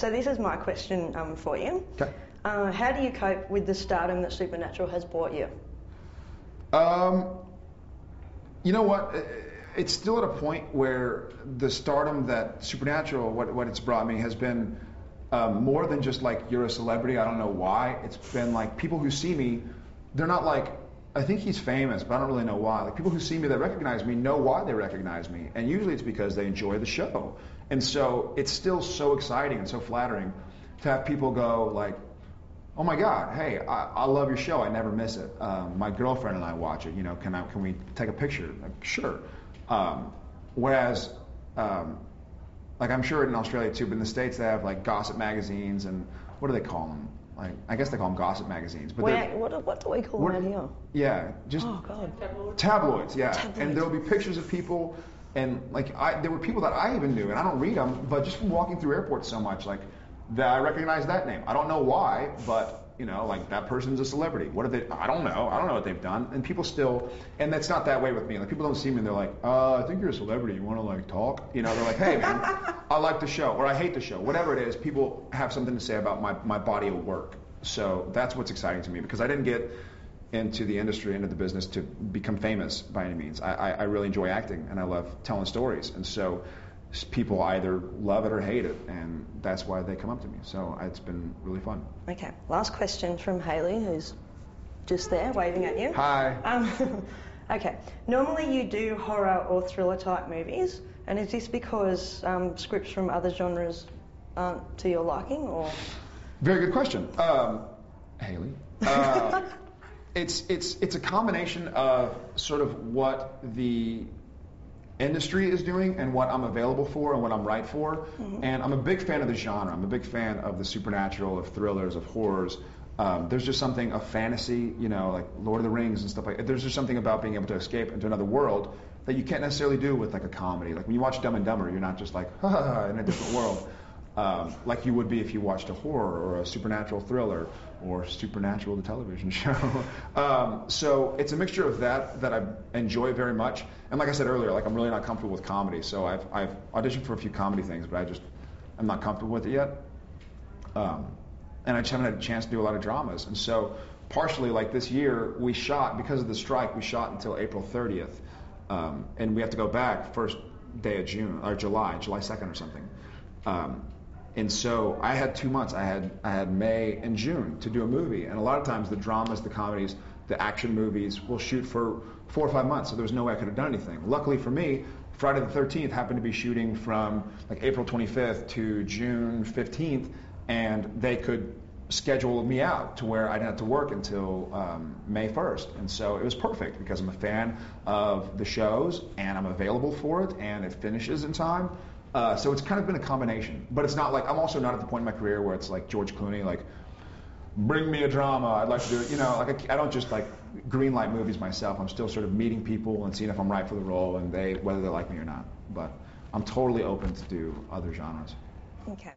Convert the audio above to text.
So this is my question for you. Okay. How do you cope with the stardom that Supernatural has brought you? You know what? It's still at a point where the stardom that Supernatural, what it's brought me, has been more than just like you're a celebrity. I don't know why. It's been like people who see me, they're not like, I think he's famous, but I don't really know why. Like people who see me that recognize me know why they recognize me, and usually it's because they enjoy the show. And so it's still so exciting and so flattering to have people go like, "Oh my God, hey, I love your show. I never miss it. My girlfriend and I watch it. You know, can we take a picture?" Like, sure. Whereas, like I'm sure in Australia too, but in the States they have like gossip magazines and what do they call them? Like I guess they call them gossip magazines. But what do we call them out here? Yeah, just oh God, tabloids. Yeah, tabloids. And there'll be pictures of people, and like there were people that I even knew, and I don't read them, but just from walking through airports so much, like that I recognize that name. I don't know why, but you know, like that person's a celebrity. What are they? I don't know. I don't know what they've done. And people still, and that's not that way with me. Like people don't see me and they're like, I think you're a celebrity. You want to like talk? You know, they're like, hey man, I like the show or I hate the show. Whatever it is, people have something to say about my body of work. So that's what's exciting to me because I didn't get into the industry, into the business to become famous by any means. I really enjoy acting and I love telling stories. And so people either love it or hate it, and that's why they come up to me. So it's been really fun. Okay, last question from Hayley, who's just there waving at you. Hi. Okay, normally you do horror or thriller type movies, and is this because scripts from other genres aren't to your liking, or? Very good question, Hayley. It's a combination of sort of what the industry is doing and what I'm available for and what I'm right for. Mm-hmm. And I'm a big fan of the genre. I'm a big fan of the supernatural, of thrillers, of horrors. There's just something of fantasy, you know, like Lord of the Rings and stuff like that. There's just something about being able to escape into another world that you can't necessarily do with like a comedy. Like when you watch Dumb and Dumber, you're not just like, ha ha ha, in a different world. Like you would be if you watched a horror or a supernatural thriller or Supernatural, the television show. So it's a mixture of that I enjoy very much. And like I said earlier, like I'm really not comfortable with comedy. So I've auditioned for a few comedy things, but I'm not comfortable with it yet. And I just haven't had a chance to do a lot of dramas. And so partially like this year, we shot, because of the strike, we shot until April 30th. And we have to go back first day of June, or July 2nd or something. And so I had 2 months. I had May and June to do a movie. And a lot of times the dramas, the comedies, the action movies will shoot for 4 or 5 months. So there was no way I could have done anything. Luckily for me, Friday the 13th happened to be shooting from like April 25th to June 15th. And they could schedule me out to where I didn't have to work until May 1st. And so it was perfect because I'm a fan of the shows and I'm available for it and it finishes in time. So it's kind of been a combination, but it's not like, I'm also not at the point in my career where it's like George Clooney, like, bring me a drama, I'd like to do it, you know, like I don't just like green light movies myself. I'm still sort of meeting people and seeing if I'm right for the role and whether they like me or not. But I'm totally open to do other genres. Okay.